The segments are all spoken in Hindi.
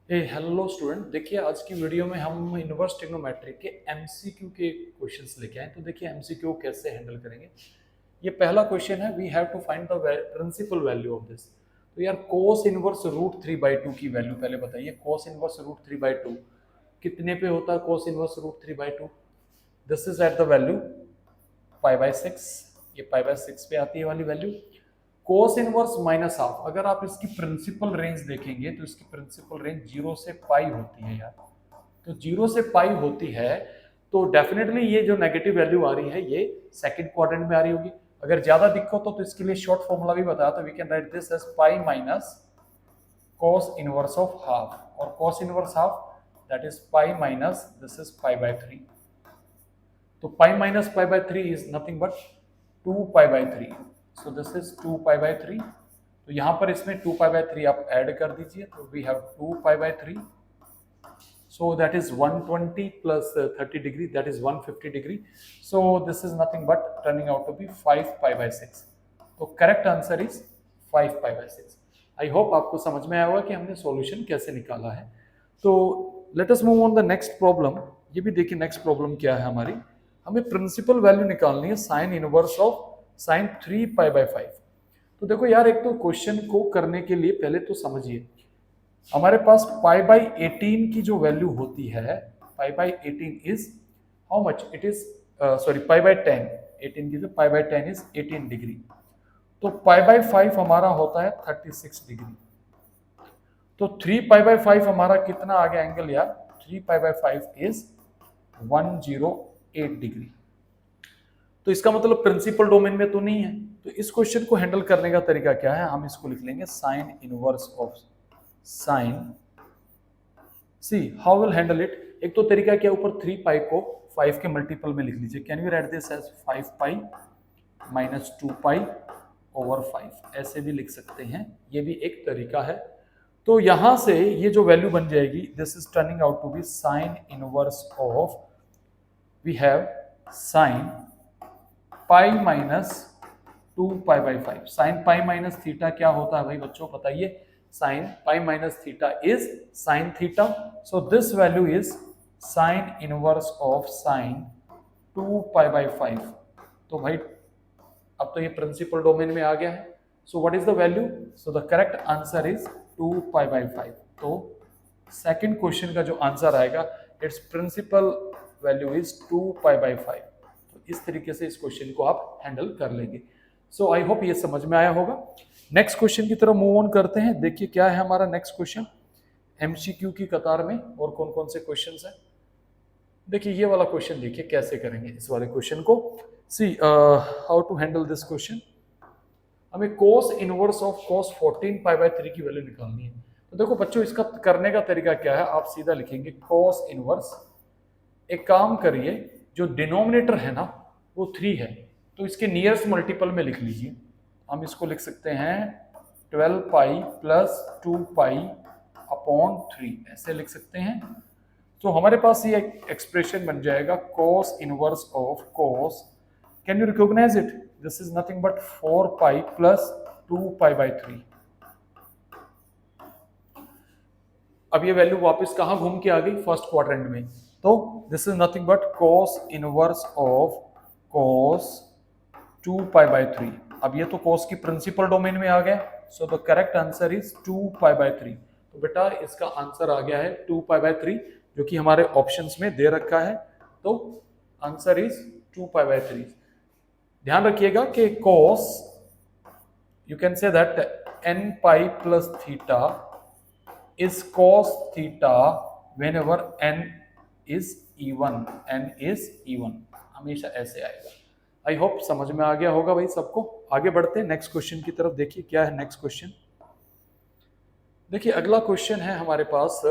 हेलो स्टूडेंट, देखिए आज की वीडियो में हम इनवर्स ट्रिग्नोमेट्री के एमसीक्यू के क्वेश्चंस लेके आए। तो देखिए एमसीक्यू कैसे हैंडल करेंगे। ये पहला क्वेश्चन है, we have to find the principal value of this. तो यार कोस इनवर्स रूट 3/2 की वैल्यू पहले बताइए। कोस इनवर्स रूट 3/2 कितने पे होता है? Cos inverse root 3/2 this is at the value π/6। ये π/6 पे आती है वाली वैल्यू। कोस इनवर्स माइनस हाफ, अगर आप इसकी प्रिंसिपल रेंज देखेंगे तो इसकी प्रिंसिपल रेंज 0 से पाई होती है यार। तो 0 से पाई होती है तो डेफिनेटली ये जो नेगेटिव वैल्यू आ रही है ये सेकंड क्वाड्रेंट में आ रही होगी। अगर ज्यादा दिक्कत हो तो इसके लिए शॉर्ट फॉर्मूला भी बताया, तो we can write this as pi minus cos inverse of half, और cos inverse half that is pi minus this is π/3। तो pi minus π/3 is nothing but 2π/3। So this is 2π/3। तो यहाँ पर इसमें 2π/3 आप ऐड कर दीजिए, तो we have 2π/3। So that is 120 plus 30 degree, that is 150 degree. So this is nothing but turning out to be 5π/6. तो करेक्ट आंसर इज 5π/6। आई होप आपको समझ में आया होगा कि हमने सॉल्यूशन कैसे निकाला है। तो let us move on the next problem. ये भी देखिए नेक्स्ट प्रॉब्लम क्या है हमारी। हमें प्रिंसिपल वैल्यू निकालनी है साइन इनवर्स ऑफ साइन 3π/5। तो देखो यार, एक तो क्वेश्चन को करने के लिए पहले तो समझिए, हमारे पास π/18 की जो वैल्यू होती है, π/18 is how much it is, sorry π/10, 18 की, तो π/10 इज 18 डिग्री। तो π/5 हमारा होता है 36 डिग्री। तो 3π/5 हमारा कितना आ गया एंगल यार? 3π/5 इज 108 डिग्री। तो इसका मतलब प्रिंसिपल डोमेन में तो नहीं है। तो इस क्वेश्चन को हैंडल करने का तरीका क्या है? हम इसको लिख लेंगे sign inverse of sign. See how will handle it. एक तो तरीका क्या, ऊपर 3π को 5 के मल्टीपल में लिख लीजिए। Can we write this as 5π minus 2π/5, ऐसे भी लिख सकते हैं, ये भी एक तरीका है। तो यहां से ये जो वैल्यू बन जाएगी, this is turning out to be sine inverse of, we have sine pi minus 2π/5। Sine pi minus theta क्या होता है भाई बच्चों, बताइए। Sine pi minus theta is sine theta. So this value is sine inverse of sine 2π/5। तो भाई अब तो ये प्रिंसिपल डोमेन में आ गया है। So what is the value? So the correct answer is 2π/5। तो सेकंड क्वेश्चन का जो आंसर आएगा, इट्स प्रिंसिपल वैल्यू इज 2π/5। तो इस तरीके से इस क्वेश्चन को आप हैंडल कर लेंगे। सो आई होप ये समझ में आया होगा। नेक्स्ट क्वेश्चन की तरफ मूव ऑन करते हैं। देखिए क्या है हमारा नेक्स्ट क्वेश्चन एमसीक्यू की कतार में, और कौन कौन से क्वेश्चंस हैं। देखिए ये वाला क्वेश्चन, देखिए कैसे करेंगे इस वाले क्वेश्चन को। See how to handle this question. हमें cos इनवर्स ऑफ cos 14π/3 की वैल्यू निकालनी है। तो देखो बच्चों, इसका करने का तरीका क्या है, आप सीधा लिखेंगे cos इनवर्स। एक काम करिए, जो डिनोमिनेटर है ना वो 3 है, तो इसके नियरेस्ट मल्टीपल में लिख लीजिए। हम इसको लिख सकते हैं 12π प्लस 2π/3, ऐसे लिख सकते हैं। तो हमारे पास ये एक्सप्रेशन बन जाएगा cos inverse of cos, can you recognise it, this is nothing but 4π plus 2π/3। अब ये वैल्यू वापस कहां घूम के आ गई? फर्स्ट क्वाड्रेंट में। तो this is nothing but cos inverse of cos 2π/3। अब ये तो cos की प्रिंसिपल डोमेन में आ गया। So the correct answer is 2π/3। तो बेटा इसका आंसर आ गया है 2π/3, जो कि हमारे ऑप्शंस में दे रखा है। तो आंसर इज 2π/3। ध्यान रखिएगा कि cos, you can say that nπ plus theta is cos theta whenever n is even, n is even, हमेशा ऐसे आएगा। आई होप समझ में आ गया होगा भाई सबको। आगे बढ़ते हैं नेक्स्ट क्वेश्चन की तरफ। देखिए क्या है नेक्स्ट क्वेश्चन। देखिए अगला क्वेश्चन है हमारे पास,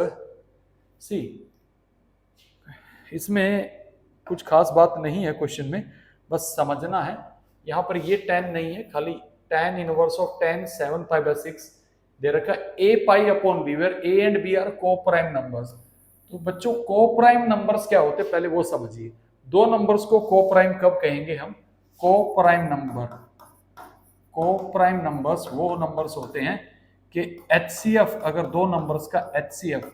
सी इसमें कुछ खास बात नहीं है क्वेश्चन में, बस समझना है। यहाँ पर ये tan नहीं है, खाली tan इनवर्स ऑफ tan 7π/6 दे रखा a π/b, where a and b are को प्राइम नंबर्स। तो बच्चों को प्राइम नंबर्स क्या होते हैं पहले वो समझिए। दो नंबर्स को को प्राइम कब कहेंगे हम? को प्राइम नंबर, को प्राइम नंबर्स वो नंबर्स होते हैं कि HCF, अगर दो नंबर्स का HCF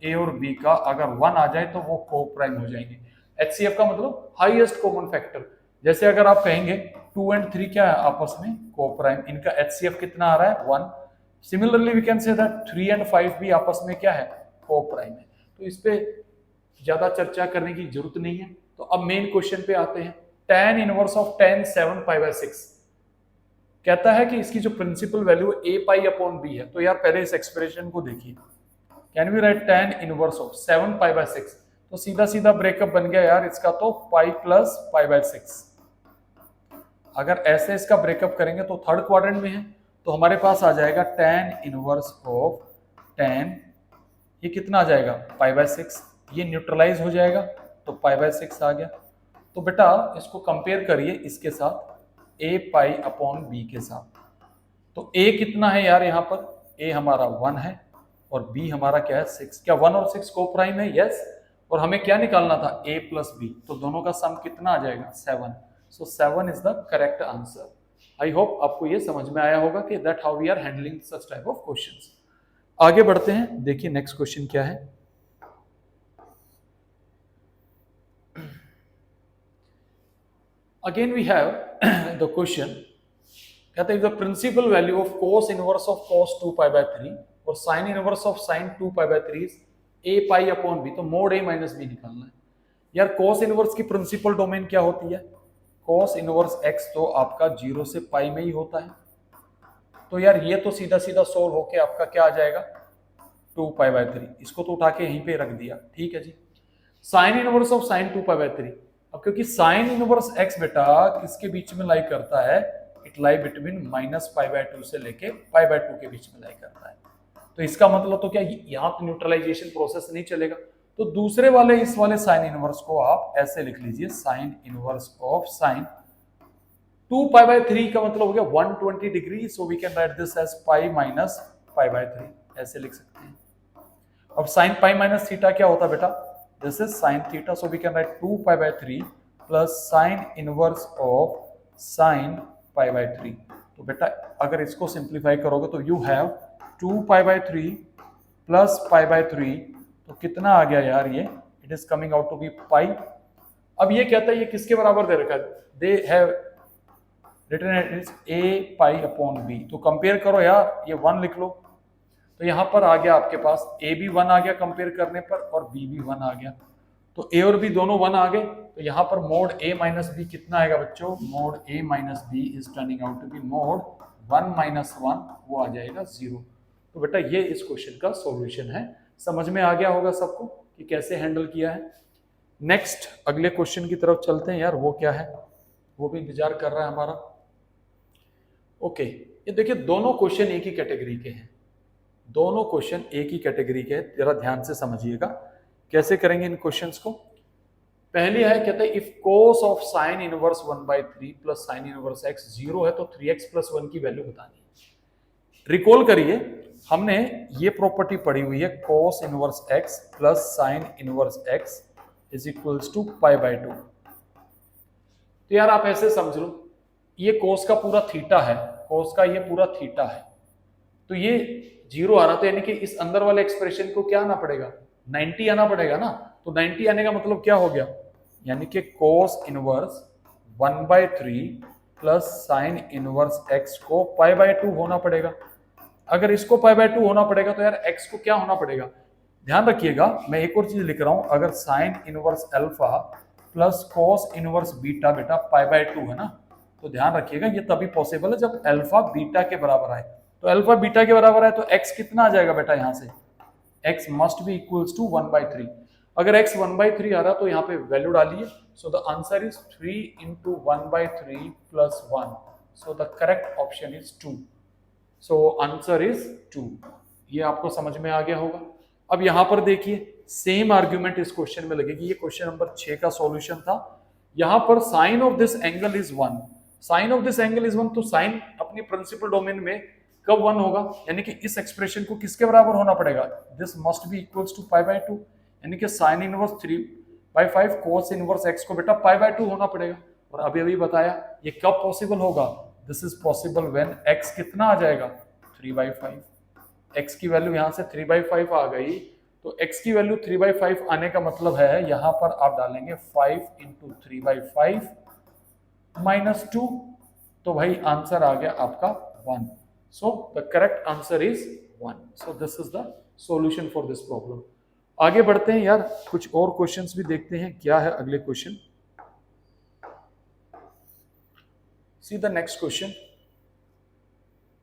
ए और बी का अगर 1 आ जाए तो वो को प्राइम हो जाएंगे। HCF का मतलब हाईएस्ट कॉमन फैक्टर। जैसे अगर आप कहेंगे 2 एंड 3 क्या है आपस में को प्राइम, इनका HCF कितना आ रहा है 1। Similarly we can say that 3 and 5 भी आपस में क्या है को प्राइम है। तो इस पे ज्यादा चर्चा करने की जरूरत नहीं है। तो अब मेन क्वेश्चन पे आते हैं। tan inverse of tan 7 pi by 6 कहता है कि इसकी जो principal value a pi upon b है। तो यार पहले इस एक्सप्रेशन को देखिए, can we write tan inverse of 7 pi by 6, तो सीधा सीधा ब्रेकअप बन गया यार इसका, तो पाई प्लस पाई बाय 6। अगर ऐसे इसका ब्रेकअप करेंगे तो थर्ड क्वाड्रेंट में है, तो हमारे पास आ जाएगा tan इनवर्स ऑफ tan, ये कितना आ जाएगा पाई बाय 6, ये न्यूट्रलाइज हो जाएगा तो पाई बाय 6 आ गया। तो बेटा इसको कंपेयर करिए इसके साथ a पाई अपॉन b के साथ। तो a कितना है यार यहाँ पर, a हमारा 1 है और b हमारा क्या है 6। क्या 1 और 6 को प्राइम है? यस। और हमें क्या निकालना था a प्लस b, तो दोनों का सम कितना आ जाएगा 7। So 7 is the correct answer. I hope आपको ये समझ में आया होगा कि that how we are handling such type of questions. आगे बढ़ते हैं, देखिए नेक्स्ट क्वेश्चन क्या है। Again we have the question, कहते हैं the principal value of cos inverse of cos 2 pi by 3 और sin inverse of sin 2 pi by 3 is a pi upon b। तो मोड a माइनस b निकालना है। यार cos इनवर्स की प्रिंसिपल डोमेन क्या होती है? cos इनवर्स x तो आपका 0 से पाई में ही होता है। तो यार ये तो सीधा सीधा सोल्व होके आपका क्या आ जाएगा 2 पाई बाय 3, इसको तो उठा के यहीं पे रख दिया, ठीक है जी। sin inverse of sin 2 pi by 3, अब क्योंकि sin इनवर्स x बेटा किसके बीच में लाई करता है, it lie between minus pi by 2 से लेके पाई बाय 2 के बीच में लाई करता है। तो इसका मतलब तो क्या यहाँ पे न्यूट्रलाइजेशन प्रोसेस नहीं चलेगा। तो दूसरे वाले इस वाले साइन इनवर्स को आप ऐसे लिख लीजिए, sine inverse of sine 2 pi by 3 का मतलब हो गया 120 degree. So we can write this as pi minus pi by 3, ऐसे लिख सकते हैं। अब साइन पाई माइनस थीटा क्या होता है बेटा, this is sine theta. So we can write 2 pi by 3 plus sine inverse of sine pi by 3। तो बेटा अगर इसको सिंप्लीफाई करोगे तो you have 2 pi by 3 plus pi by 3, तो कितना आ गया यार ये, it is coming out to be pi. अब ये कहता है ये किसके बराबर दे रखा है, they have written it is a pi upon b। तो कंपेयर करो यार, ये 1 लिख लो, तो यहां पर आ गया आपके पास a भी 1 आ गया कंपेयर करने पर और b भी 1 आ गया। तो a और b दोनों 1 आ गए, तो यहाँ पर मोड a माइनस बी कितना आएगा बच्चों, mod a minus b is turning out to be mod 1 minus 1, वो आ जाएगा 0। तो बेटा ये इस क्वेश्चन का सॉल्यूशन है। समझ में आ गया होगा सबको कि कैसे हैंडल किया है। नेक्स्ट अगले क्वेश्चन की तरफ चलते हैं यार, वो क्या है, वो भी इंतजार कर रहा है हमारा। ओके, ये देखिए दोनों क्वेश्चन एक ही कैटेगरी के हैं, दोनों क्वेश्चन एक ही कैटेगरी के हैं, जरा ध्यान से समझिएगा कैसे करेंगे इन क्वेश्चंस को। पहली है, कहते हैं if cos of sine inverse 1/3 plus sine inverse x 0 है तो 3x प्लस 1 की वैल्यू बतानी है। रिकॉल करिए, हमने ये प्रॉपर्टी पढ़ी हुई है cos inverse x plus sine inverse x is equals to pi by 2। तो यार आप ऐसे समझ लो, ये cos का पूरा थीटा है, cos का ये पूरा थीटा है, तो ये 0 आ रहा, तो यानी कि इस अंदर वाले एक्सप्रेशन को क्या आना पड़ेगा 90 आना पड़ेगा ना। तो 90 आने का मतलब क्या हो गया, यानी कि cos inverse 1/3 plus sine inverse x को पाई बाय 2 होना पड़ेगा। अगर इसको पाई बाय 2 होना पड़ेगा तो यार x को क्या होना पड़ेगा, ध्यान रखिएगा मैं एक और चीज लिख रहा हूं, अगर sine inverse alpha plus cos inverse beta बेटा पाई बाय 2 है ना, तो ध्यान रखिएगा ये तभी पॉसिबल है जब अल्फा बीटा के बराबर आए। तो अल्फा बीटा के बराबर आए तो x कितना आ जाएगा बेटा, यहां से x must be equals to 1/3। अगर x 1/3 आ रहा तो यहाँ पे वैल्यू डालिए। सो the answer is 3 into 1/3 plus 1। So the correct option is 2। So answer is 2। ये आपको समझ में आ गया होगा। अब यहाँ पर देखिए सेम आर्ग्यूमेंट इस क्वेश्चन में लगेगी। ये क्वेश्चन नंबर 6 का सॉल्यूशन था। यहाँ पर sine of this angle is 1, sine of this angle is 1, तो साइन अपनी प्रिंसिपल डोमेन में कब 1 होगा, यानी कि इस एक्सप्रेशन को किसके बराबर होना पड़ेगा, this must be equals to pi by 2, यानी कि sine inverse 3/5 cos inverse x को बेटा पाई बाय 2 होना पड़ेगा। और अभी अभी बताया ये कब पॉसिबल होगा, this is possible when x कितना आ जाएगा 3/5। x की वैल्यू यहां से 3/5 आ गई तो x की वैल्यू 3/5 आने का मतलब है यहां पर आप डालेंगे 5 इंटू 3/5 -2, तो भाई आंसर आ गया आपका 1। सो the correct answer is 1। So this is the solution for this problem. आगे बढ़ते हैं यार, कुछ और क्वेश्चंस भी देखते हैं क्या है अगले question. See the next question,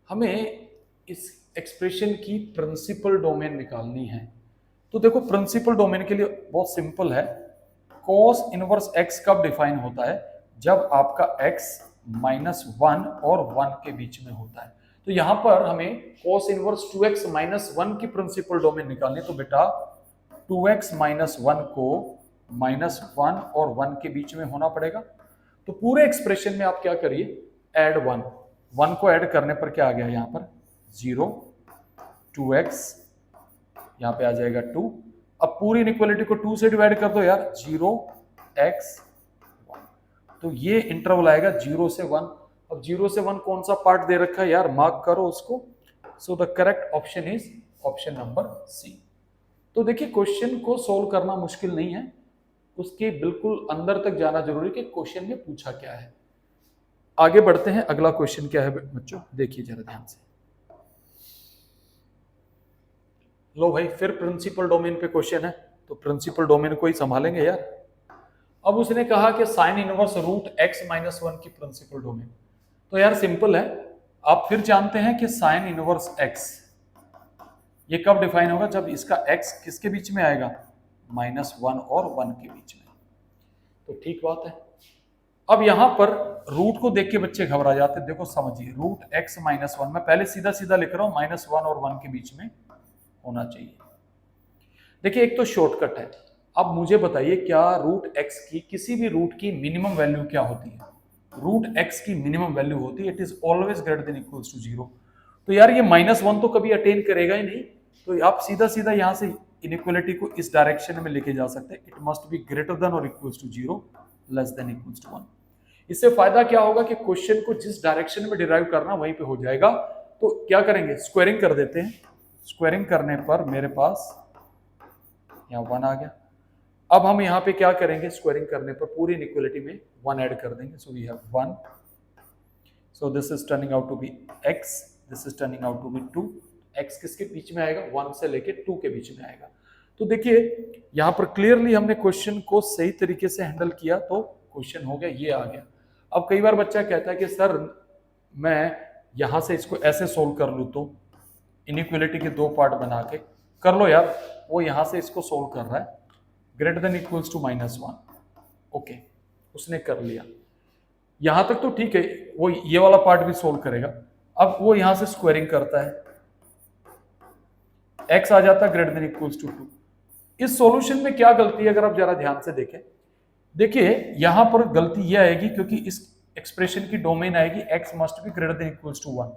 हमें इस एक्सप्रेशन की प्रिंसिपल डोमेन निकालनी है। तो देखो प्रिंसिपल डोमेन के लिए बहुत सिंपल है, cos इनवर्स x कब डिफाइन होता है, जब आपका x -1 और 1 के बीच में होता है। तो यहां पर हमें cos इनवर्स 2x -1 की प्रिंसिपल डोमेन निकालनी है। तो बेटा 2x -1 को -1 और 1 के बीच में होना पड़ेगा। तो पूरे एक्सप्रेशन में आप क्या करिए, ऐड 1 को ऐड करने पर क्या आ गया यहाँ पर 0, 2x यहाँ पे आ जाएगा 2। अब पूरी इनइक्वालिटी को 2 से डिवाइड कर दो यार, 0x 1। तो ये इंटरवल आएगा 0 से 1। अब 0 से 1 कौन सा पार्ट दे रखा है यार, मार्क करो उसको। So the correct option is option number C. तो देखिए क्वेश्चन को सोल्व करना मुश्किल नहीं है, उसके बिल्कुल अंदर तक जाना जरूरी है कि क्वेश्चन में पूछा क्या है। आगे बढ़ते हैं, अगला क्वेश्चन क्या है बच्चों, देखिए जरा ध्यान से। लो भाई फिर प्रिंसिपल डोमेन पे क्वेश्चन है, तो प्रिंसिपल डोमेन को ही संभालेंगे यार। अब उसने कहा कि साइन इनवर्स रूट x -1 की प्रिंसिपल डोमेन। तो यार सिंपल है, आप फिर जानते हैं कि साइन इनवर्स x ये कब डिफाइन होगा, जब इसका x किसके बीच में आएगा, -1 और 1 के बीच में। तो ठीक बात है। अब यहां पर रूट को देख के बच्चे घबरा जाते हैं। देखो समझिए, रूट x -1 मैं पहले सीधा सीधा लिख रहा हूं, -1 और 1 के बीच में होना चाहिए। देखिए एक तो शॉर्टकट है। अब मुझे बताइए क्या रूट x की, किसी भी रूट की मिनिमम वैल्यू क्या होती है, रूट x की मिनिमम वैल्यू होती है it is always greater than equals to 0। तो यार ये -1 तो कभी अटेन करेगा ही नहीं, तो आप सीधा सीधा यहां से इनइक्वालिटी को इस डायरेक्शन में लेके जा सकते हैं, it must be greater than और equals to 0 less than equals to 1। इससे फायदा क्या होगा कि क्वेश्चन को जिस डायरेक्शन में डिराइव करना वहीं पे हो जाएगा। तो क्या करेंगे, स्क्वायरिंग कर देते हैं। स्क्वायरिंग करने पर मेरे पास यहाँ 1 आ गया। अब हम यहाँ पे क्या करेंगे, स्क्वायरिंग करने पर पूरी इनइक्वालिटी में 1 ऐड कर देंगे। So we have 1, so this is turning out to be x, this is turning out to be 2। x किसके बीच में आएगा, 1 से लेके 2 के बीच में आएगा। तो देखिए यहाँ पर क्लियरली हमने क्वेश्चन को सही तरीके से हैंडल किया, तो क्वेश्चन हो गया, ये आ गया। अब कई बार बच्चा कहता है कि सर मैं यहां से इसको ऐसे सोल्व कर लूं, तो इनइक्वालिटी के 2 पार्ट बना के कर लो यार। वो यहां से इसको सोल्व कर रहा है, greater than equals to -1। Okay उसने कर लिया, यहां तक तो ठीक है, वो ये वाला पार्ट भी सोल्व करेगा। अब वो यहां से स्क्वायरिंग करता है, x आ जाता है ग्रेटर देन इक्वल्स टू 2। इस सॉल्यूशन में क्या गलती है अगर आप जरा ध्यान से देखें, देखिए यहां पर गलती यह आएगी क्योंकि इस एक्सप्रेशन की डोमेन आएगी x must be greater than equals to 1।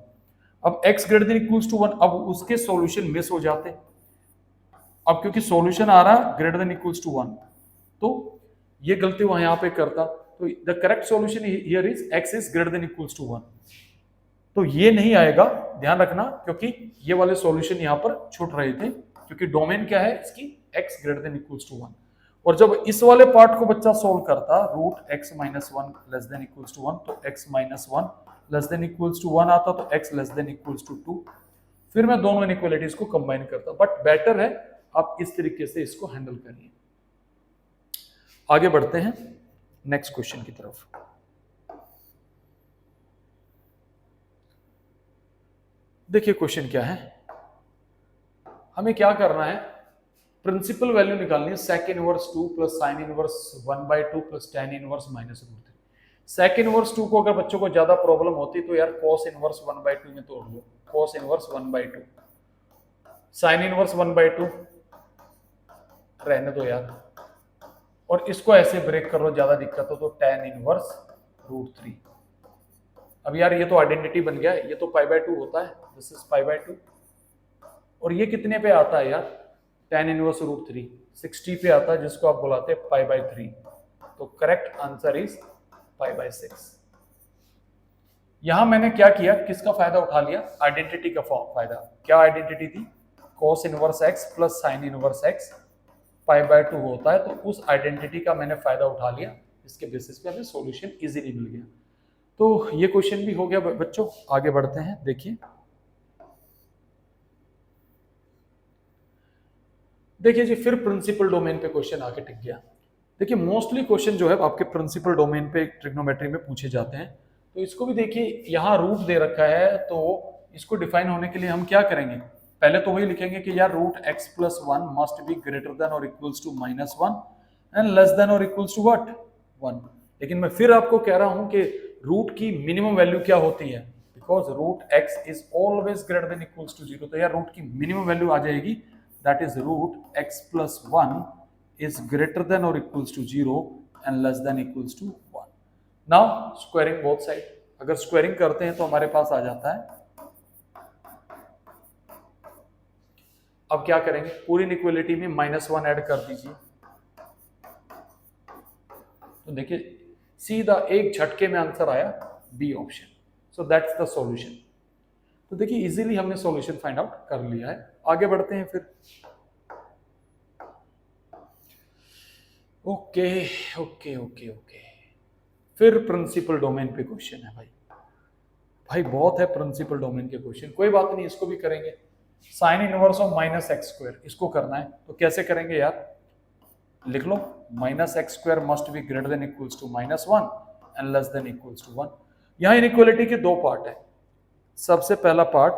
अब x greater than equals to 1, अब उसके सॉल्यूशन मिस हो जाते। अब क्योंकि सॉल्यूशन आ रहा ग्रेटर देन इक्वल्स टू 1, तो ये गलती वहां यहां पे करता। तो the correct solution here is x is greater than equals to 1। तो ये नहीं आएगा, ध्यान रखना, क्योंकि ये वाले सॉल्यूशन यहां पर छूट रहे थे, क्योंकि डोमेन क्या है इसकी, x greater than equals to 1। और जब इस वाले पार्ट को बच्चा सोल्व करता, root x -1 less than equals to 1, तो x -1 less than equals to 1 आता, तो x less than equals to 2। फिर मैं दोनों इनइक्वालिटीज को कंबाइन करता। बट बेटर है आप इस तरीके से इसको हैंडल करिए। आगे बढ़ते हैं नेक्स्ट क्वेश्चन की तरफ। देखिए क्वेश्चन क्या है, हमें क्या करना है, प्रिंसिपल वैल्यू निकालनी है, sec inverse 2 plus sine inverse 1/2 plus tan inverse -√3। sec inverse 2 को अगर बच्चों को ज्यादा प्रॉब्लम होती तो यार cos इनवर्स 1/2 में तोड़ लो, cos इनवर्स 1/2, साइन इनवर्स 1/2 रहने दो यार, और इसको ऐसे ब्रेक कर लो ज्यादा दिक्कत हो तो tan इनवर्स √3। अब यार ये तो आइडेंटिटी बन गया है, ये तो π/2 होता है, दिस इज π/2, और ये कितने पे आता है यार, tan इनवर्स √3 60 पे आता है, जिसको आप बुलाते हैं π/3। तो करेक्ट आंसर इज π/6। यहां मैंने क्या किया, किसका फायदा उठा लिया, आइडेंटिटी का फायदा। क्या आइडेंटिटी थी, cos inverse x plus sin inverse x π/2 होता है। तो उस आइडेंटिटी का मैंने फायदा उठा लिया, इसके बेसिस पे हमें सॉल्यूशन इजीली मिल गया। तो ये क्वेश्चन भी हो गया बच्चों। आगे बढ़ते हैं, देखिए जी, फिर प्रिंसिपल डोमेन पे क्वेश्चन आके टिक गया। देखिए मोस्टली क्वेश्चन जो है आपके प्रिंसिपल डोमेन पे ट्रिग्नोमेट्री में पूछे जाते हैं। तो इसको भी देखिए, यहाँ रूट दे रखा है, तो इसको डिफाइन होने के लिए हम क्या करेंगे, पहले तो वही लिखेंगे कि यार root x plus one must be greater than और equals to -1 and less than और इक्वल्स टू व्हाट 1। लेकिन मैं फिर आपको कह रहा हूं कि रूट की मिनिमम वैल्यू क्या होती है, because root x is always greater than equals to 0। तो यार रूट की मिनिमम वैल्यू आ जाएगी, that is root x plus 1 is greater than or equals to 0 and less than equals to 1. Now squaring both side, अगर स्क्वायरिंग करते हैं तो हमारे पास आ जाता है, अब क्या करेंगे, पूरी इनइक्वालिटी में -1 ऐड कर दीजिए। तो देखिए सीधा एक झटके में आंसर आया B option. So that's the solution. तो देखिए इजीली हमने सॉल्यूशन फाइंड आउट कर लिया है। आगे बढ़ते हैं फिर। ओके ओके ओके ओके, फिर प्रिंसिपल डोमेन पे क्वेश्चन है भाई बहुत है प्रिंसिपल डोमेन के क्वेश्चन। कोई बात नहीं, इसको भी करेंगे। साइन इनवर्स ऑफ -x², इसको करना है। तो कैसे करेंगे यार, लिख लो -x² must be greater than equals to -1 and less than equals to 1। यहाँ इनइक्वालिटी के दो पार्ट है। सबसे पहला पार्ट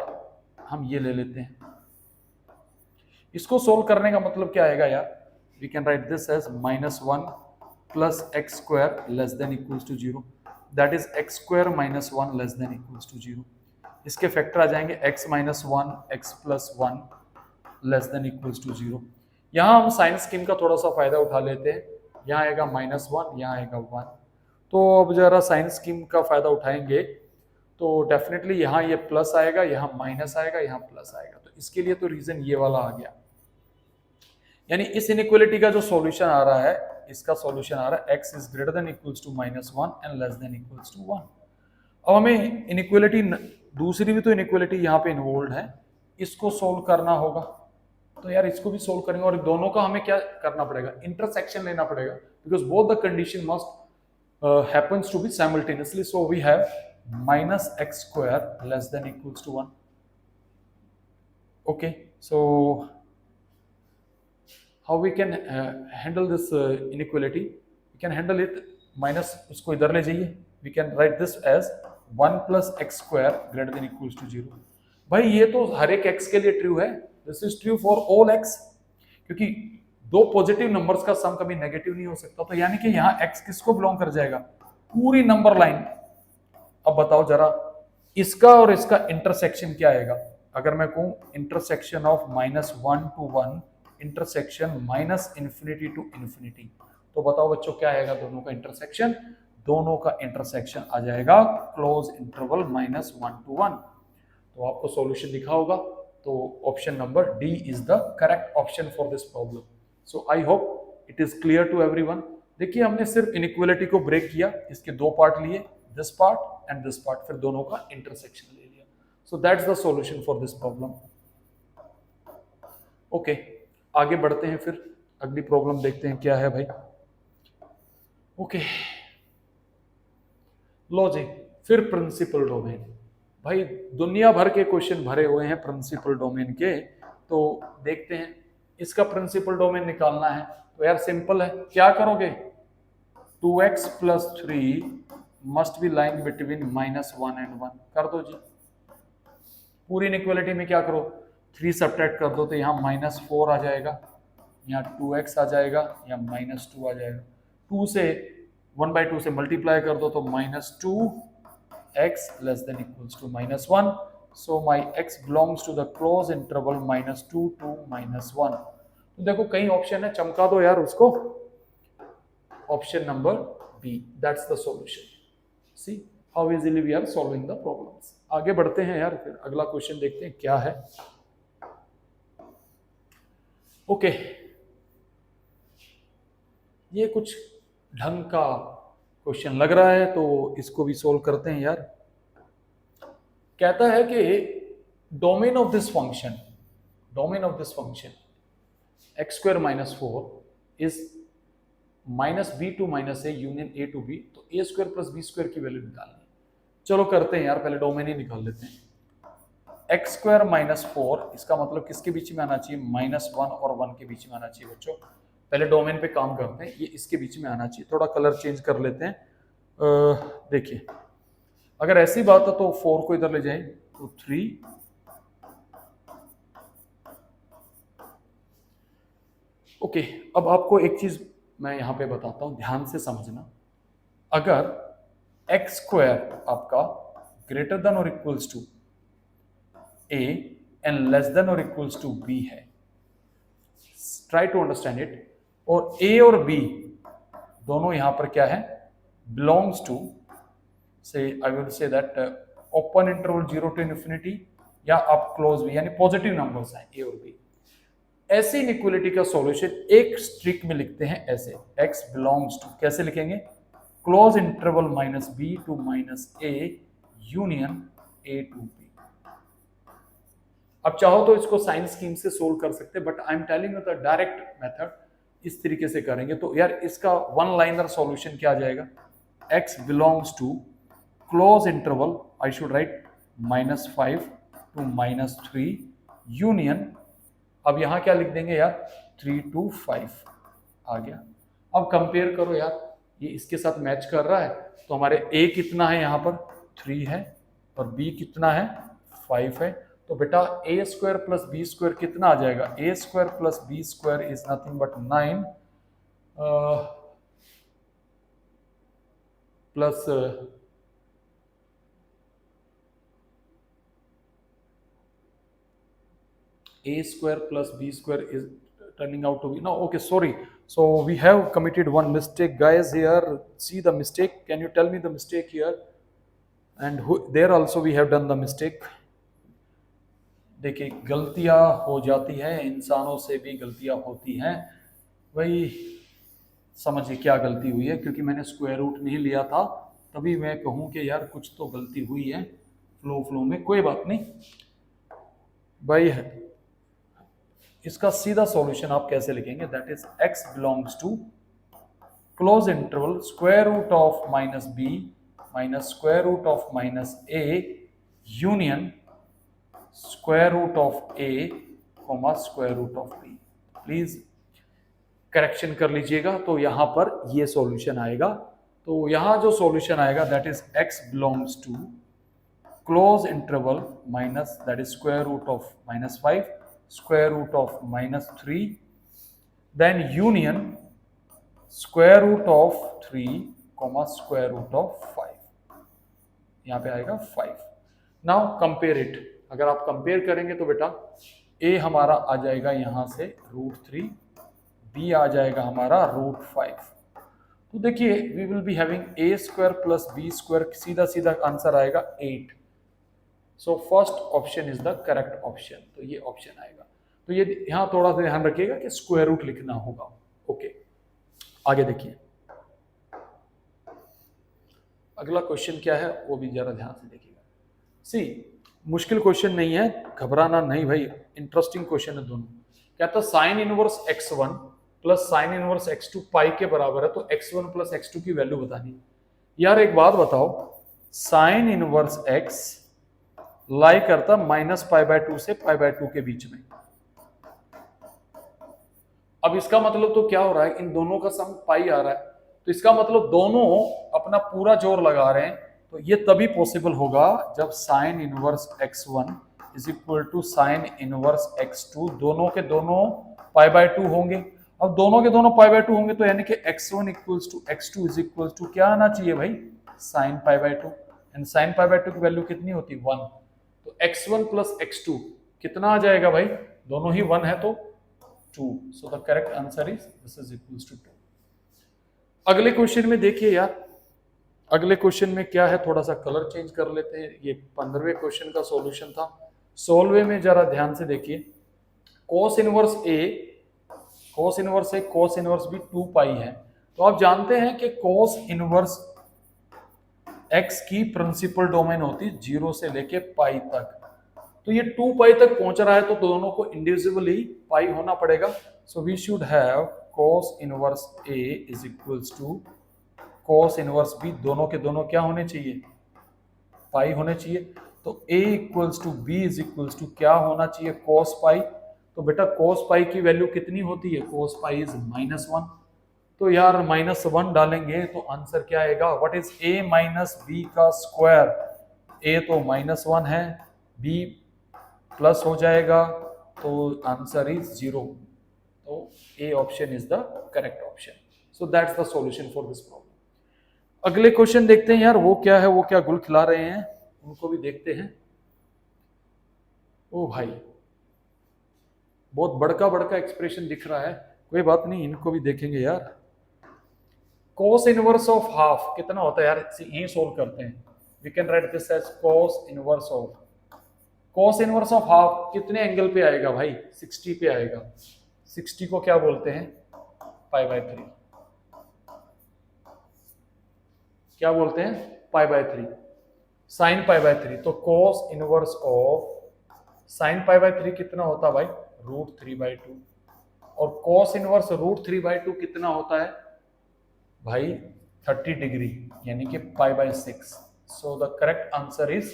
हम ये ले लेते हैं, इसको सोल्व करने का मतलब क्या आएगा यार, we can write this as -1 plus x² less than equals to 0, that is x² minus 1 less than equals to 0। इसके फैक्टर आ जाएंगे x minus 1 x plus 1 less than equals to 0। यहाँ हम साइन स्कीम का थोड़ा सा फायदा उठा लेते हैं, यहाँ आएगा -1, यहाँ आएगा 1। तो अब जरा साइन स्कीम का फायदा उठाएंगे तो डेफिनेटली यहाँ ये प्लस आएगा, यहाँ माइनस आएगा, यहाँ प्लस आएगा। तो इसके लिए तो रीजन ये वाला आ गया, यानी इस इनइक्वालिटी का जो सॉल्यूशन आ रहा है, इसका सॉल्यूशन आ रहा है x is greater than equals to -1 and less than equals to 1। अब हमें इनइक्वालिटी, दूसरी भी तो इनइक्वालिटी यहाँ पे इन्वॉल्व है, इसको सोल्व करना होगा। तो यार इसको भी सोल्व करेंगे और दोनों का हमें क्या करना पड़ेगा, इंटरसेक्शन लेना पड़ेगा, because both the condition must happens to be simultaneously. So we have -x² less than equals to 1। Okay, so how we can handle this inequality, we can handle it minus, उसको इधर ले जाइए, we can write this as 1 plus x² greater than equals to 0। भाई ये तो हर एक x के लिए ट्रू है, this is true for all x, क्योंकि दो पॉजिटिव नंबर्स का सम कभी नेगेटिव नहीं हो सकता। तो यानी कि यहाँ x किसको बिलोंग कर जाएगा, पूरी नंबर लाइन। अब बताओ जरा इसका और इसका इंटरसेक्शन क्या आएगा, अगर मैं कहूँ intersection of -1 to 1 intersection -∞ to ∞, तो बताओ बच्चों क्या आएगा दोनों का इंटरसेक्शन, दोनों का इंटरसेक्शन आ जाएगा क्लोज इंटरवल -1 to 1। तो आपको सॉल्यूशन दिखा होगा, तो option number D is the correct option for this problem. So I hope it is clear to everyone. देखिए हमने सिर्फ इनइक्वालिटी को ब्रेक किया, इसके दो पार्ट लिए, this part and this part, फिर दोनों का इंटरसेक्शन ले लिया। सो that's the solution for this problem. Okay, आगे बढ़ते हैं, फिर अगली प्रॉब्लम देखते हैं क्या है भाई। ओके लो जी, फिर प्रिंसिपल डोमेन। भाई दुनिया भर के क्वेश्चन भरे हुए हैं प्रिंसिपल डोमेन के, तो देखते हैं इसका प्रिंसिपल डोमेन निकालना है। तो यार सिंपल है, क्या करोगे, 2x plus 3 must be lying between -1 and 1 कर दो जी। पूरी इनइक्वालिटी में क्या करो, 3 सब्ट्रैक्ट कर दो, तो यहाँ -4 आ जाएगा, यहाँ 2x आ जाएगा, यहाँ -2 आ जाएगा। 2 से 1/2 से मल्टीप्लाई कर दो तो -2x less than equals to -1। So my x belongs to the close interval -2 to -1। तो देखो कई ऑप्शन है, चमका दो यार उसको, option number B, that's the solution. See how easily we are solving the problems. आगे बढ़ते हैं यार, फिर अगला क्वेश्चन देखते हैं क्या है। ओके, ये कुछ ढंग का क्वेश्चन लग रहा है, तो इसको भी सोल्व करते हैं यार। कहता है कि domain of this function, domain of this function x square minus 4 is minus b to minus a union a to b, तो a square plus b square की वैल्यू निकालनी है। चलो करते हैं यार, पहले डोमेन ही निकाल लेते हैं। एक्स स्क्वायर माइनस 4 इसका मतलब किसके बीच में आना चाहिए, -1 और 1 के बीच में आना चाहिए बच्चों। पहले डोमेन पे काम करते हैं, ये इसके बीच में आना चाहिए। थोड़ा कलर चेंज कर लेते हैं। देखिए अगर ऐसी बात है तो 4 को इधर ले जाएं तो 3, ओके। अब आपको एक चीज मैं यहां पे बताता हूं, ध्यान से समझना। अगर एक्स स्क्वायर आपका ग्रेटर देन और equals to a and less than or equals to b है, try to understand it, और a और b दोनों यहां पर क्या है, belongs to, say I will say that open interval 0 to infinity या आप क्लोज भी, यानी पॉजिटिव नंबर्स हैं a और b। ऐसी इनइक्वालिटी का सॉल्यूशन एक स्ट्रिक में लिखते हैं ऐसे, x belongs to, कैसे लिखेंगे, close interval -b to -a union a to b। अब चाहो तो इसको साइन स्कीम से सोल्व कर सकते हैं, but I am telling you the direct method, इस तरीके से करेंगे तो यार इसका वन लाइनर सॉल्यूशन क्या आ जाएगा, x belongs to close interval, I should write -5 to -3 union, अब यहां क्या लिख देंगे यार, 3 to 5 आ गया। अब कंपेयर करो यार, ये इसके साथ मैच कर रहा है, तो हमारे a कितना है यहाँ पर 3 है और b कितना है 5 है, तो बेटा a square plus b square कितना आ जाएगा, a square plus b square is nothing but 9 plus a square plus b square is turning out to be, no, okay, sorry, so we have committed one mistake guys here, see the mistake, can you tell me the mistake here, and there also we have done the mistake। देखिए गलतियां हो जाती हैं, इंसानों से भी गलतियां होती हैं, वही समझिए क्या गलती हुई है, क्योंकि मैंने स्क्वायर रूट नहीं लिया था, तभी मैं कहूं कि यार कुछ तो गलती हुई है फ्लो में, कोई बात नहीं भाई। इसका सीधा सॉल्यूशन आप कैसे लिखेंगे, that is x belongs to close interval square root of -b minus square root of -a union square root of a comma square root of b। Please correction कर लीजिएगा, तो यहां पर ये सॉल्यूशन आएगा, तो यहां जो सॉल्यूशन आएगा that is x belongs to close interval minus, that is square root of -5 square root of -3 then union square root of 3 comma square root of 5, यहां पे आएगा 5। नाउ कंपेयर इट, अगर आप कंपेयर करेंगे तो बेटा a हमारा आ जाएगा यहां से √3, b आ जाएगा हमारा √5, तो देखिए we will be having a square plus b square, सीधा सीधा आंसर आएगा 8। So first option is the correct option, तो ये ऑप्शन आएगा। तो ये यहां थोड़ा सा ध्यान रखिएगा कि स्क्वायर रूट लिखना होगा। ओके आगे देखिए, अगला क्वेश्चन क्या है वो भी जरा ध्यान से देखिएगा। सी मुश्किल क्वेश्चन नहीं है, घबराना नहीं भाई, इंटरेस्टिंग क्वेश्चन है दोनों। कहता sign inverse x1 plus sine inverse x2 पाई के बराबर है, तो x1 प्लस x2 की वैल्यू बतानी है। यार एक बात बताओ, साइन इनवर्स x लाई करता -π/2 से π/2 के बीच में। अब इसका मतलब तो क्या हो रहा है, इन दोनों का सम पाई आ रहा है, तो इसका मतलब दोनों अपना पूरा जोर लगा रहे हैं, तो ये तभी पॉसिबल होगा जब sine inverse x1 is equal to sine inverse x2, दोनों के दोनों π/2 होंगे। अब दोनों के दोनों π/2 होंगे तो यानी कि x1 equals to x2 is equals to क्या आना चाहिए भाई, साइन π/2, एंड साइन π/2 की वैल्यू कितनी होती है 1, तो x1 प्लस x2 कितना आ जाएगा भाई, दोनों ही 1 है तो 2, so the correct answer is this is equals to 2। अगले क्वेश्चन में देखिए यार, अगले क्वेश्चन में क्या है, थोड़ा सा कलर चेंज कर लेते हैं। ये 15वें क्वेश्चन का सॉल्यूशन था, 16वें में जरा ध्यान से देखिए। कोस इनवर्स ए कोस इनवर्स भी 2 पाई है, तो आप जानते हैं कि कोस इनवर्स x की प्रिंसिपल डोमेन होती 0 से लेके पाई तक, तो ये 2 पाई तक पहुंच रहा है तो दोनों को इंडिविजुअली पाई होना पड़ेगा। So we should have cos inverse a is equals to cos inverse b, दोनों के दोनों क्या होने चाहिए, पाई होने चाहिए। तो a equals to b is equals to क्या होना चाहिए, cos पाई। तो बेटा cos पाई की वैल्यू कितनी होती है, cos पाई इज -1। तो यार -1 डालेंगे तो आंसर क्या आएगा, what is a minus b का स्क्वायर। a तो -1 है, b प्लस हो जाएगा, तो आंसर इज 0। तो a option is the correct option. So that's the solution for this problem. अगले क्वेश्चन देखते हैं यार, वो क्या है, वो क्या गुल खिला रहे हैं, उनको भी देखते हैं। ओ भाई बहुत बड़का बड़का एक्सप्रेशन दिख रहा है, कोई बात नहीं, इनको भी देखेंगे यार। cos इनवर्स ऑफ हाफ कितना होता है यार, यही सोल्व करते हैं। We can write this as cos inverse of half कितने एंगल पे आएगा भाई, 60 पे आएगा। 60 को क्या बोलते हैं, π/3। क्या बोलते हैं, π/3, sin π/3। तो cos इनवर्स ऑफ sin π/3 कितना होता है भाई, √3/2। और cos इनवर्स √3/2 कितना होता है भाई, 30 डिग्री, यानी कि π/6। So the correct answer is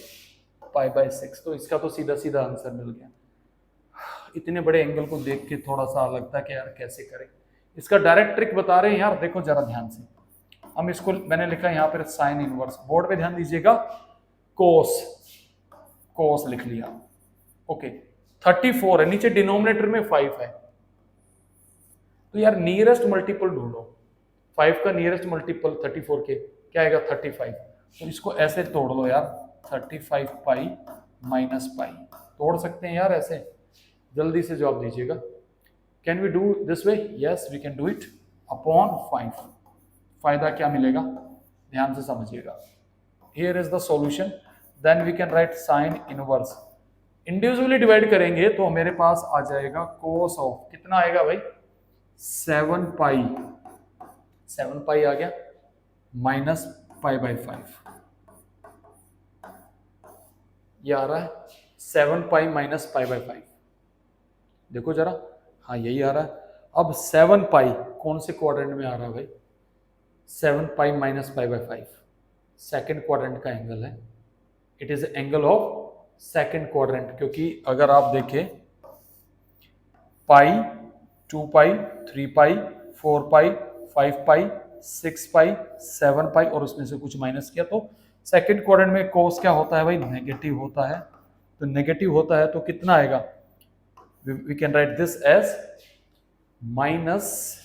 π/6। तो इसका तो सीधा सीधा आंसर मिल गया। इतने बड़े एंगल को देख के थोड़ा सा लगता है कि यार कैसे करें, इसका डायरेक्ट ट्रिक बता रहे हैं यार, देखो जरा ध्यान से। हम इसको, मैंने लिखा है यहाँ पर साइन इनवर्स, बोर्ड पे ध्यान दीजिएगा, कोस लिख लिया, ओके। 34 है, नीचे डिनोमिनेटर में 5 है, तो यार नियरेस्ट मल्टीपल ढूंढो। 5 का नियरेस्ट मल्टीपल 34 के क्या आएगा, 35। तो इसको ऐसे तोड़ लो यार, 35 पाई माइनस पाई, तोड़ सकते हैं यार ऐसे, जल्दी से जवाब दीजिएगा। Can we do this way, yes we can do it, upon 5। फायदा क्या मिलेगा, ध्यान से समझिएगा। Here is the solution, then we can write sine inverse. Individually divide करेंगे तो मेरे पास आ जाएगा कोस ऑफ, कितना आएगा भाई, 7 पाई आ गया, माइनस π/5 ये आ रहा है, 7 पाई माइनस π/5। देखो जरा, हाँ यही आ रहा है। अब 7 पाई कौन से क्वाड्रेंट में आ रहा है भाई, 7 पाई माइनस π/5 सेकेंड क्वाड्रेंट का एंगल है, it is angle of second quadrant. क्योंकि अगर आप देखें, पाई, 2 पाई, 3 पाई, 4 पाई, 5 पाई, 6 पाई, 7 पाई और उसमें से कुछ माइनस किया, तो सेकेंड क्वाड्रेंट में कोस क्या होता है भाई, नेगेटिव होता है। तो नेगेटिव होता है तो कितना आएगा, we can write this as minus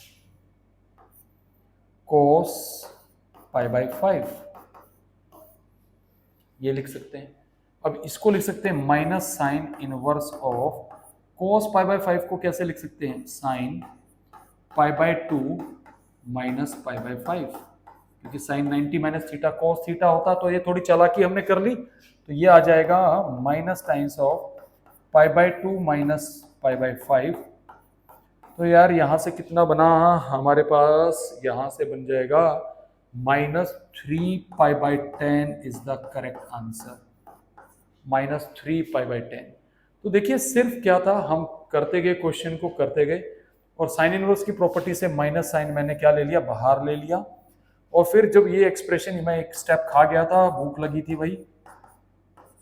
cos π/5, ये लिख सकते हैं। अब इसको लिख सकते हैं minus sine inverse of cos π/5 को कैसे लिख सकते हैं, साइन π/2 माइनस π/5, क्योंकि sine 90 minus theta cos theta होता, तो ये थोड़ी चालाकी हमने कर ली, तो ये आ जाएगा माइनस टाइम्स ऑफ π/2 माइनस π/5। तो यार यहाँ से कितना बना हमारे पास, यहाँ से बन जाएगा -3π/10 इज द करेक्ट आंसर, -3π/10। तो देखिए सिर्फ क्या था, हम करते गए, क्वेश्चन को करते गए, और साइन इनवर्स की प्रॉपर्टी से माइनस साइन मैंने क्या ले लिया, बाहर ले लिया। और फिर जब ये एक्सप्रेशन, मैं एक स्टेप खा गया था, भूख लगी थी भाई,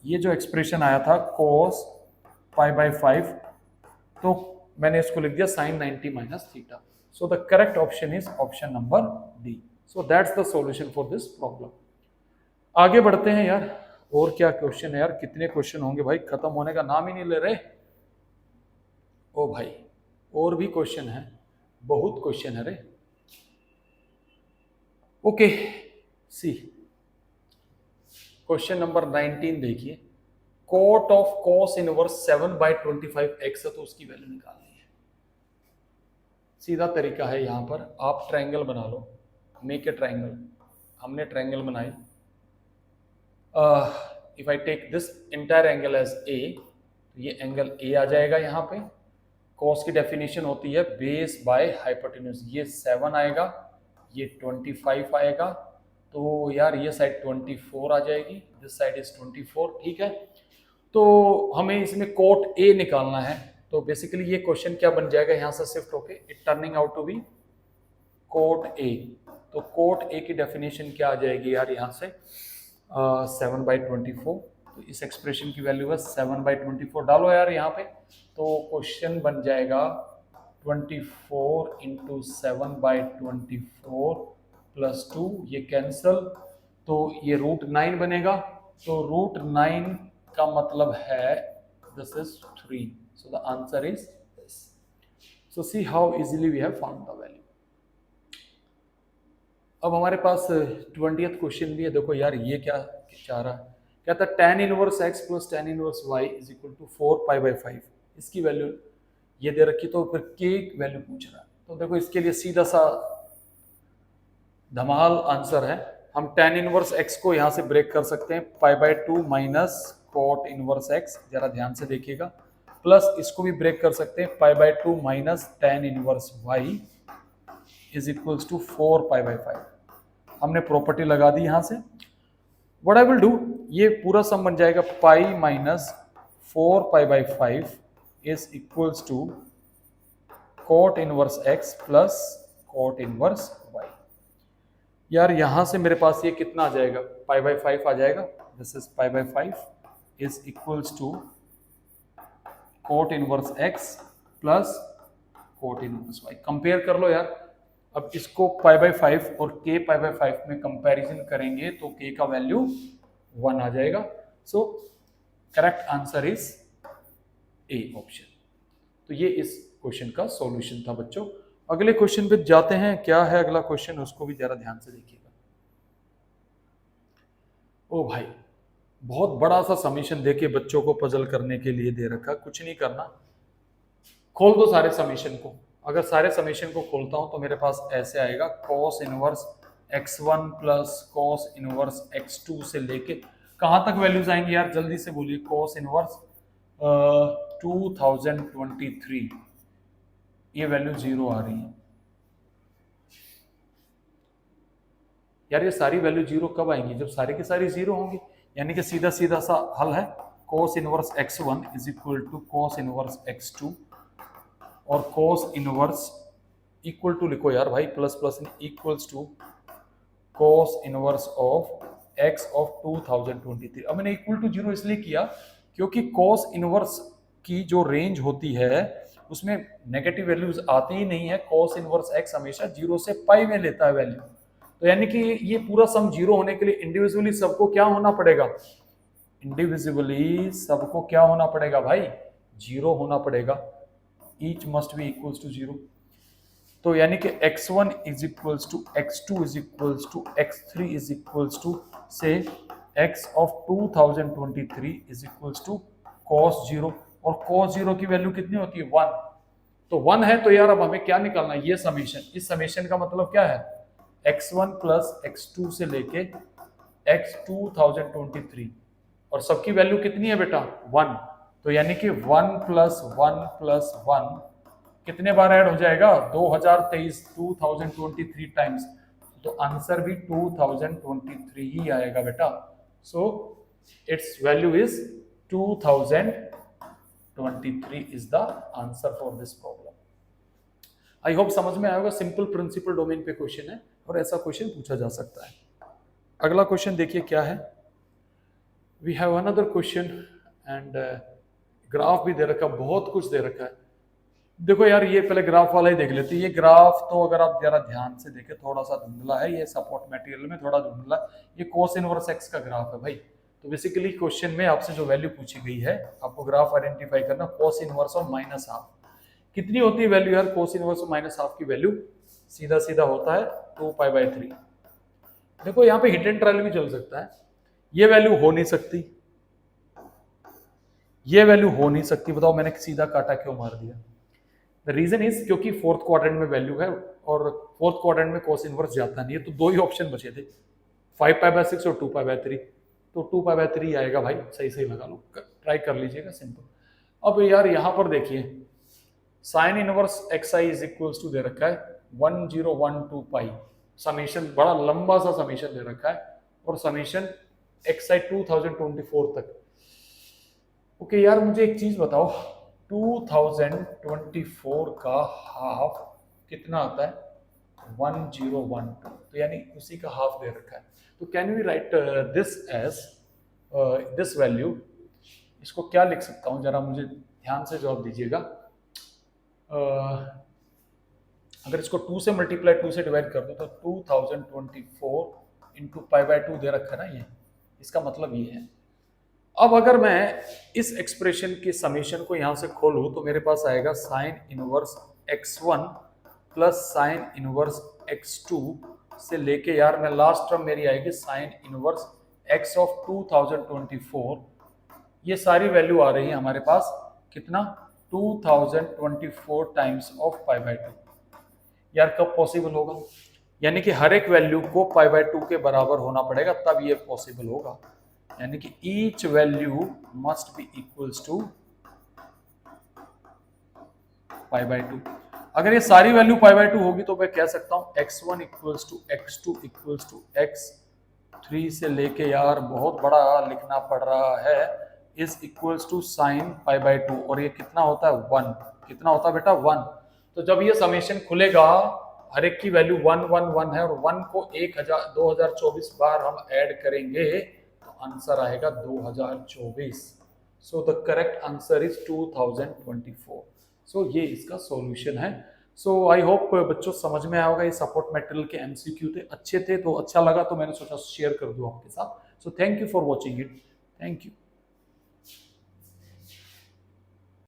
ये जो एक्सप्रेशन आया था cos π/5, तो मैंने इसको लिख दिया sine 90 minus theta. So the correct option is option number D. So that's the solution for this problem. आगे बढ़ते हैं यार, और क्या क्वेश्चन है यार, कितने क्वेश्चन होंगे भाई, खत्म होने का नाम ही नहीं ले रहे। ओ भाई और भी क्वेश्चन है, बहुत क्वेश्चन है रे। ओके सी क्वेश्चन नंबर 19 देखिए, coat of cos inverse 7/25x है, तो उसकी वैल्यू निकालनी है। सीधा तरीका है, यहां पर आप ट्रायंगल बना लो, मेक ए ट्रायंगल। हमने ट्रायंगल बनाई, if I take this entire angle as A, तो ये एंगल ए आ जाएगा यहाँ पे। cos की डेफिनेशन होती है बेस बाय हाइपोटेन्यूज, ये 7 आएगा, ये 25 आएगा, तो यार ये साइड 24 आ जाएगी, दिस साइड इज 24, ठीक है। तो हमें इसमें कोट ए निकालना है। तो बेसिकली ये क्वेश्चन क्या बन जाएगा यहाँ से शिफ्ट होके, it turning out to be cot A. तो कोट ए की डेफिनेशन क्या आ जाएगी यार यहाँ से, 7/24। तो इस एक्सप्रेशन की वैल्यू है 7/24, डालो यार यहाँ पे। तो क्वेश्चन बन जाएगा 24 इंटू 7/24 प्लस 2, ये कैंसल, तो ये √9 बनेगा। तो √9 का मतलब है this is 3, so the answer is this. So see how easily we have found the value. अब हमारे पास 20th क्वेश्चन भी है। देखो यार ये क्या चाह रहा है, कहता है tan inverse x plus tan inverse y is equal to 4π/5। इसकी वैल्यू ये दे रखी, तो फिर k वैल्यू पूछ रहा है। तो देखो इसके लिए सीधा सा धमाल आंसर है। हम tan इनवर्स x को यहाँ से ब्रेक कर सकते हैं, π/2 माइनस cot इनवर्स x, जरा ध्यान से देखिएगा, प्लस इसको भी ब्रेक कर सकते हैं, π/2 minus tan inverse y is equals to 4π/5। हमने प्रॉपर्टी लगा दी यहां से। व्हाट आई विल डू, ये पूरा सम बन जाएगा pi minus 4π/5 is equals to cot inverse x plus cot inverse y। यार यहां से मेरे पास ये कितना आ जाएगा, π/5 आ जाएगा। This is π/5 is equals to cot inverse x plus cot inverse y। Compare कर लो यार। अब इसको π/5 और k π/5 में कंपैरिजन करेंगे तो k का वैल्यू 1 आ जाएगा। So correct answer is A option. तो ये इस क्वेश्चन का सॉल्यूशन था बच्चों। अगले क्वेश्चन पे जाते हैं। क्या है अगला क्वेश्चन, उसको भी जरा ध्यान से देखिएगा। ओ भाई, बहुत बड़ा सा समीशन देके बच्चों को पजल करने के लिए दे रखा। कुछ नहीं करना, खोल दो सारे समीशन को। अगर सारे समीशन को खोलता हूं तो मेरे पास ऐसे आएगा, cos inverse x1 plus cos inverse x2 से लेके कहां तक वैल्यूज आएंगे यार, जल्दी से बोलिए। cos इनवर्स 2023, ये वैल्यू 0 आ रही है यार। ये सारी वैल्यू 0 कब आएंगी, जब सारी की सारी 0 होंगी। यानी कि सीधा सीधा सा हल है, cos inverse x1 is equal to cos inverse x2 और cos इनवर्स इक्वल टू लिखो यार भाई, plus plus equals to cos inverse of x of 2023। अब मैंने इक्वल टू 0 इसलिए किया क्योंकि cos इनवर्स की जो रेंज होती है उसमें नेगेटिव वैल्यूज आती ही नहीं है। cos इनवर्स x हमेशा 0 से पाई में लेता है वैल्यू। तो यानी कि ये पूरा सम 0 होने के लिए इंडिविजुअली सबको क्या होना पड़ेगा, इंडिविजुअली सबको क्या होना पड़ेगा भाई, 0 होना पड़ेगा। each must be equals to 0। तो यानी कि x1 is equals to x2 is equals to x3 is equals to say x of 2023 is equals to cos 0। और cos 0 की वैल्यू कितनी होती है, 1। तो 1 है तो यार अब हमें क्या निकालना है, ये समीशन। इस समीशन का मतलब क्या है, x1 प्लस x2 से लेके x 2023, और सबकी वैल्यू कितनी है बेटा, 1। तो यानी कि 1 प्लस 1 प्लस 1 कितने बार ऐड हो जाएगा, 2023 टाइम्स। तो आंसर भी 2023 ही आएगा बेटा। So it's value is 2023 is the answer for this problem. I hope समझ में आएगा। सिंपल प्रिंसिपल डोमेन पे क्वेश्चन है और ऐसा क्वेश्चन पूछा जा सकता है। अगला क्वेश्चन देखिए क्या है। We have another question and graph भी दे रखा, बहुत कुछ दे रखा है। देखो यार ये पहले ग्राफ वाला ही देख लेते हैं। ये ग्राफ तो अगर आप जरा ध्यान से देखें थोड़ा सा धुंधला है, ये सपोर्ट मटेरियल में थोड़ा धुंधला। ये cos इनवर्स x का ग्राफ है भाई। तो बेसिकली क्वेश्चन में आपसे जो वैल्यू पूछी गई है, आपको ग्राफ आइडेंटिफाई करना, cos इनवर्स ऑफ -½ कितनी होती है वैल्यू यार, cos इनवर्स ऑफ -½ की वैल्यू सीधा सीधा होता है 2π/3। देखो यहाँ पे हिट एंड ट्रायल भी चल सकता है। ये वैल्यू हो नहीं सकती, ये वैल्यू हो नहीं सकती। बताओ मैंने सीधा काटा क्यों मार दिया। द रीजन इज क्योंकि फोर्थ क्वाड्रेंट में वैल्यू है और फोर्थ क्वाड्रेंट में cos इनवर्स जाता नहीं है। तो दो ही ऑप्शन बचे थे, 5π/6 और 2π/3। तो 2π/3 आएगा भाई, सही सही लगा लो, ट्राई कर लीजिएगा, सिंपल। अब यार यहाँ पर देखिए sine inverse xi is equals to दे रखा है 1012 पाई। समेशन बड़ा लंबा सा समेशन दे रखा है और समेशन xi 2024 तक। ओके यार, मुझे एक चीज बताओ, 2024 का हाफ कितना आता है? 1012, तो यानी उसी का हाफ दे रखा है। तो can we write this as this value, इसको क्या लिख सकता हूँ, जरा मुझे ध्यान से जवाब दीजिएगा। अगर इसको 2 से मल्टीप्लाई 2 से डिवाइड कर दो तो 2024 इंटू पाई बाय 2 दे रखा है ना ये, इसका मतलब ये है। अब अगर मैं इस एक्सप्रेशन के समीशन को यहां से खोलूं तो मेरे पास आएगा sign inverse x1 plus sine inverse x2 से लेके यार मैं लास्ट टर्म मेरी आएगी साइन इनवर्स x ऑफ 2024। ये सारी वैल्यू आ रही है हमारे पास कितना? 2024 टाइम्स ऑफ पाई बाय 2। यार कब पॉसिबल होगा? यानी कि हर एक वैल्यू को पाई बाय 2 के बराबर होना पड़ेगा तब ये पॉसिबल होगा। यानी कि each value must be equals to pi by 2। अगर ये सारी वैल्यू पाई बाय 2 होगी तो मैं कह सकता हूं x1 equals to x2 equals to x3 से लेके यार बहुत बड़ा लिखना पड़ रहा है, is equals to sine pi by 2। और ये कितना होता है? 1। कितना होता है बेटा? 1। तो जब ये समेशन खुलेगा, हर एक की वैल्यू 1 1 1 है, और 1 को 2024 बार हम ऐड करेंगे तो आंसर आएगा 2024। सो द करेक्ट आंसर इज 2024। सो ये इसका सॉल्यूशन है। सो आई होप बच्चों समझ में आया होगा। ये सपोर्ट मटेरियल के एमसीक्यू थे, अच्छे थे, तो अच्छा लगा तो मैंने सोचा शेयर कर दूं आपके साथ। So thank you for watching it. Thank you.